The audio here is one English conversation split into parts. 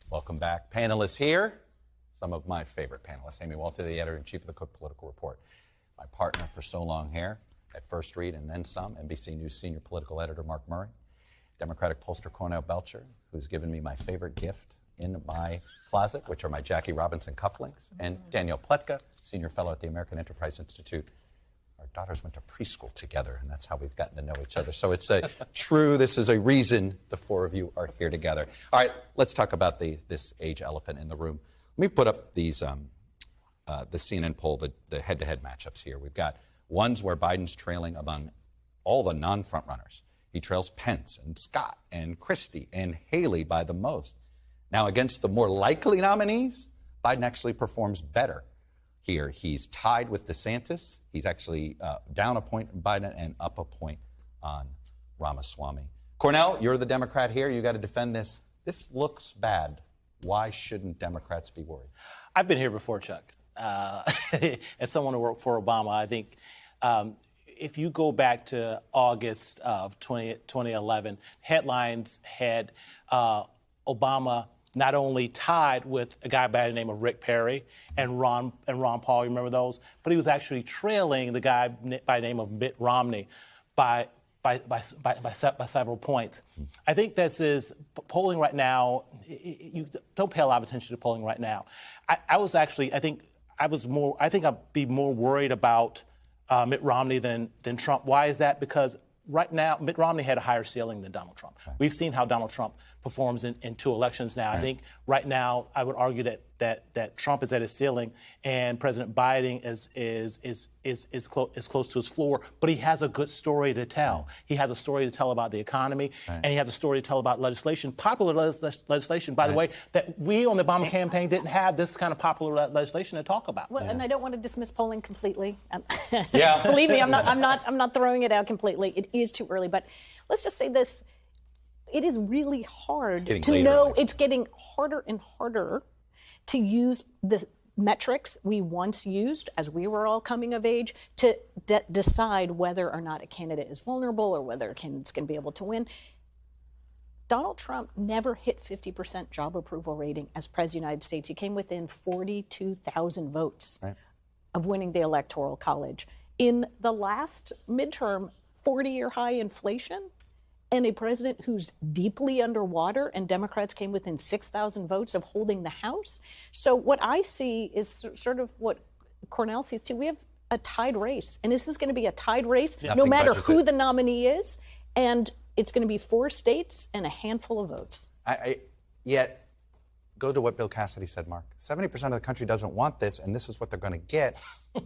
Welcome back. Panelists here, some of my favorite panelists. Amy Walter, the editor-in-chief of the Cook Political Report. My partner for so long here at First Read and then some, NBC News senior political editor Mark Murray. Democratic pollster Cornell Belcher, who's given me my favorite gift in my closet, which are my Jackie Robinson cufflinks. And Danielle Pletka, senior fellow at the American Enterprise Institute. Our daughters went to preschool together, and that's how we've gotten to know each other. So it's this is a reason the four of you are here together. All right, let's talk about this age elephant in the room. Let me put up these, the CNN poll, the head-to-head matchups here. We've got ones where Biden's trailing among all the non-front runners. He trails Pence and Scott and Christie and Haley by the most. Now, against the more likely nominees, Biden actually performs better here. He's tied with DeSantis. He's actually down a point on Biden and up a point on Ramaswamy. Cornell, you're the Democrat here. You got to defend this. This looks bad. Why shouldn't Democrats be worried? I've been here before, Chuck. As someone who worked for Obama, I think if you go back to August of 2011, headlines had Obama not only tied with a guy by the name of Rick Perry and Ron Paul, you remember those? But he was actually trailing the guy by the name of Mitt Romney by several points. I think this is polling right now. You don't pay a lot of attention to polling right now. I think I'd be more worried about Mitt Romney than Trump. Why is that? Because right now, Mitt Romney had a higher ceiling than Donald Trump. Right. We've seen how Donald Trump performs in two elections now. Right. I think right now I would argue that Trump is at his ceiling and President Biden is close to his floor. But he has a good story to tell. Right. He has a story to tell about the economy, right, and he has a story to tell about legislation, popular legislation, by the way, that we on the Obama campaign didn't have this kind of popular legislation to talk about. Well, and I don't want to dismiss polling completely. Yeah. Believe me, I'm not throwing it out completely. It is too early, but let's just say this. It is really hard to know. It's getting harder and harder to use the metrics we once used as we were all coming of age to decide whether or not a candidate is vulnerable or whether a candidate's going to be able to win. Donald Trump never hit 50% job approval rating as president of the United States. He came within 42,000 votes of winning the Electoral College. In the last midterm, 40-year high inflation, and a president who's deeply underwater, and Democrats came within 6,000 votes of holding the House. So what I see is sort of what Cornell sees too. We have a tied race, and this is going to be a tied race no matter who the nominee is, and it's going to be 4 states and a handful of votes. Yet, go to what Bill Cassidy said, Mark. 70% of the country doesn't want this, and this is what they're going to get.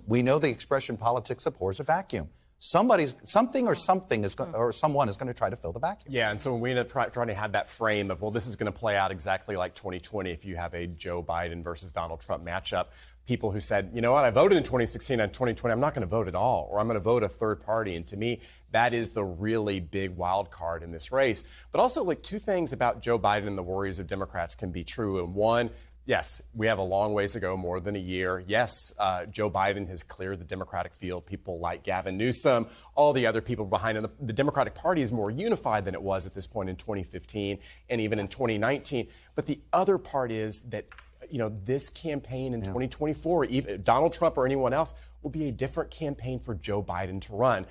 We know the expression politics abhors a vacuum. Someone is going to try to fill the vacuum. Yeah, and so when we end up trying to have that frame of, well, this is going to play out exactly like 2020 if you have a Joe Biden versus Donald Trump matchup. People who said, you know what, I voted in 2016 and 2020, I'm not going to vote at all, or I'm going to vote a third party. And to me, that is the really big wild card in this race. But also, like, 2 things about Joe Biden and the worries of Democrats can be true. And one, yes, we have a long ways to go, more than a year. Yes, Joe Biden has cleared the Democratic field. People like Gavin Newsom, all the other people behind him. The Democratic Party is more unified than it was at this point in 2015 and even in 2019. But the other part is that, you know, this campaign in 2024, even Donald Trump or anyone else, will be a different campaign for Joe Biden to run.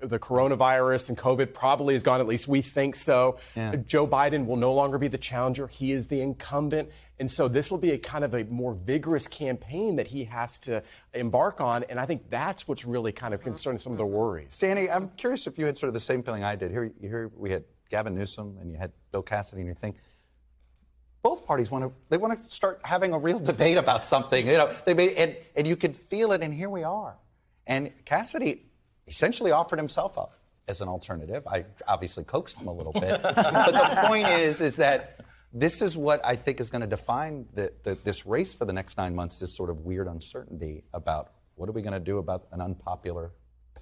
The coronavirus and COVID probably is gone, at least we think so. Yeah. Joe Biden will no longer be the challenger. He is the incumbent. And so this will be a kind of a more vigorous campaign that he has to embark on. And I think that's what's really kind of concerning some of the worries. Danny, I'm curious if you had sort of the same feeling I did. Here we had Gavin Newsom and you had Bill Cassidy, and you think both parties want to start having a real debate about something. You know, and you could feel it, and here we are. And Cassidy essentially offered himself up as an alternative. I obviously coaxed him a little bit. But the point is that this is what I think is going to define this race for the next 9 months, this sort of weird uncertainty about what are we going to do about an unpopular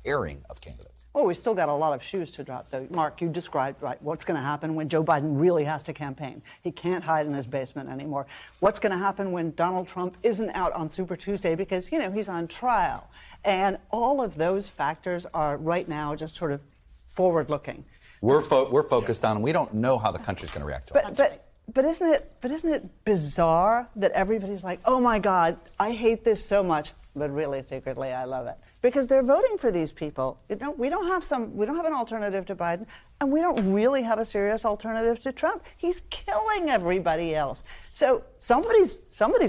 pairing of candidates. Well, we still got a lot of shoes to drop, though. Mark, you described what's going to happen when Joe Biden really has to campaign. He can't hide in his basement anymore. What's going to happen when Donald Trump isn't out on Super Tuesday because, you know, he's on trial? And all of those factors are right now just sort of forward-looking. We're focused on, we don't know how the country's going to react to it. But isn't it bizarre that everybody's like, oh my God, I hate this so much, but really secretly I love it, because they're voting for these people. We don't have an alternative to Biden, and we don't really have a serious alternative to Trump. He's killing everybody else. So somebody's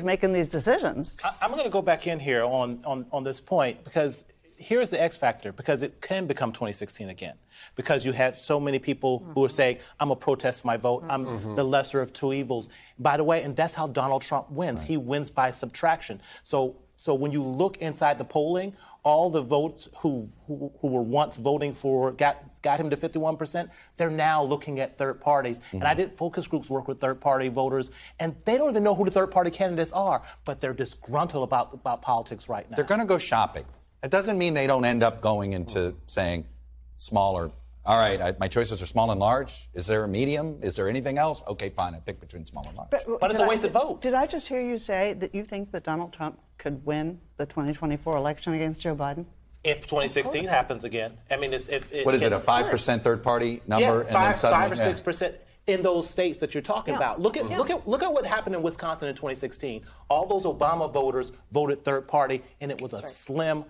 making these decisions. I'm going to go back in here on this point, because here's the X factor, because it can become 2016 again, because you had so many people who are saying, I'm going to protest my vote. I'm the lesser of two evils. By the way, and that's how Donald Trump wins. Right. He wins by subtraction. So when you look inside the polling, all the votes who were once voting for got him to 51%, they're now looking at third parties. And I did focus groups work with third party voters, and they don't even know who the third party candidates are, but they're disgruntled about politics right now. They're going to go shopping. It doesn't mean they don't end up going into saying smaller. All right, my choices are small and large. Is there a medium? Is there anything else? Okay, fine, I pick between small and large. But it's a wasted vote. Did I just hear you say that you think that Donald Trump could win the 2024 election against Joe Biden? If 2016 happens again. I mean, what is it, a 5% third party number? Yeah, 5 or 6%. In those states that you're talking about. Look at what happened in Wisconsin in 2016. All those Obama voters voted third party, and it was a slim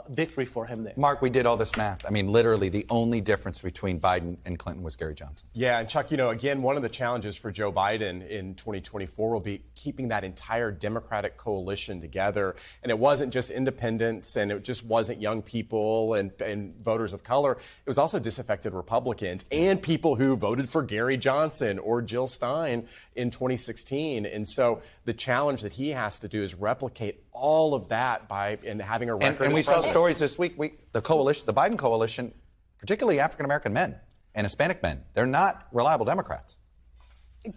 victory for him there. Mark, we did all this math. I mean, literally, the only difference between Biden and Clinton was Gary Johnson. Yeah, and Chuck, again, one of the challenges for Joe Biden in 2024 will be keeping that entire Democratic coalition together. And it wasn't just independents, and it just wasn't young people and voters of color. It was also disaffected Republicans and people who voted for Gary Johnson or Jill Stein in 2016. And so the challenge that he has to do is replicate all of that and having a record. And we saw stories this week. The Biden coalition, particularly African American men and Hispanic men, they're not reliable Democrats.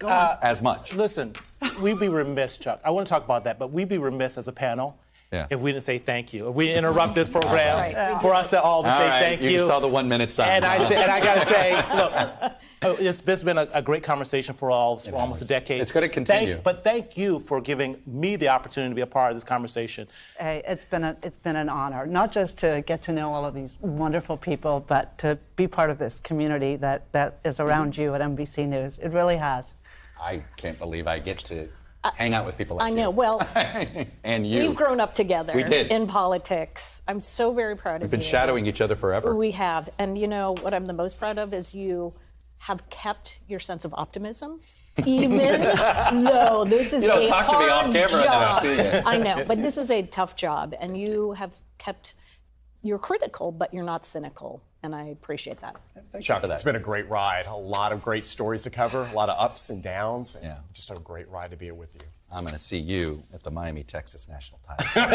As much. Listen, we'd be remiss, Chuck. I want to talk about that, but we'd be remiss as a panel if we didn't say thank you. If we interrupt this program for us to all say thank you. You saw the 1 minute sign. And I got to say, look. It's been a great conversation for almost a decade. It's going to continue. But thank you for giving me the opportunity to be a part of this conversation. Hey, it's been an honor, not just to get to know all of these wonderful people, but to be part of this community that is around you at NBC News. It really has. I can't believe I get to hang out with people like you. I know. Well, and you. We've grown up together. We did. In politics. I'm so very proud of you. We've been shadowing each other forever. We have. And you know what I'm the most proud of is you have kept your sense of optimism, even though this is a talk hard to me off camera job. enough, do you? I know, but this is a tough job, and you have kept. You're critical, but you're not cynical, and I appreciate that. Chuck, it's been a great ride. A lot of great stories to cover, a lot of ups and downs. Yeah. Just a great ride to be with you. I'm going to see you at the Miami, Texas national title. You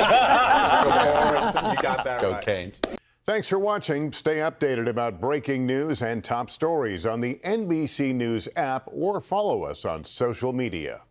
got that Go right. Canes. Thanks for watching. Stay updated about breaking news and top stories on the NBC News app or follow us on social media.